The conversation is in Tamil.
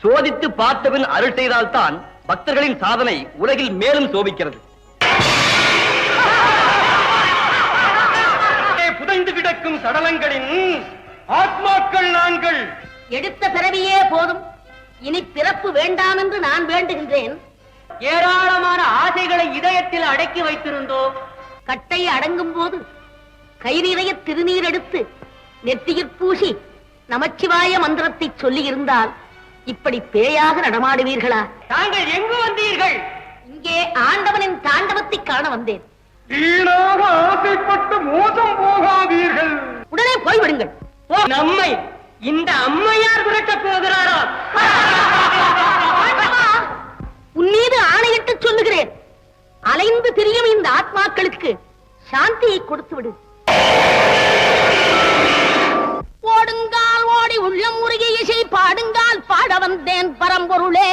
சோதித்து பார்த்தபின் அருள் செய்தால்தான் பக்தர்களின் சாதனை உலகில் மேலும் சோபிக்கிறது. புதைந்து கிடக்கும் சடலங்களின் ஆத்மாக்கள் நாங்கள். எடுத்த பிறவியே போதும், இனி பிறப்பு வேண்டாம் என்று நான் வேண்டுகின்றேன். ஏராளமான ஆசைகளை இதயத்தில் அடக்கி வைத்திருந்தோம். கட்டை அடங்கும் போது கை நிறைய திருநீர் எடுத்து நெற்றியில் பூசி நமச்சிவாய மந்திரத்தை சொல்லி இருந்தால் இப்படி பேயாக நடமாடுவீர்களா? தாங்கள் எங்கு வந்தீர்கள்? இங்கே ஆண்டவனின் தாண்டவத்தை காண வந்தேன். வீணாக ஆசைப்பட்டு மோசம் போகாதீர்கள். உடனே போய்விடுங்கள். நம்மை இந்த அம்மையார் விரட்டப் போகிறாரா? உன் மீது ஆணையிட்டு சொல்லுகிறேன், அலைந்து திரியும் இந்த ஆத்மாக்களுக்கு சாந்தியை கொடுத்து விடு. ஓடுங்கால் ஓடி உள்ளம் உருகி இசை பாடுங்கால் பாட வந்தேன் பரம்பொருளே.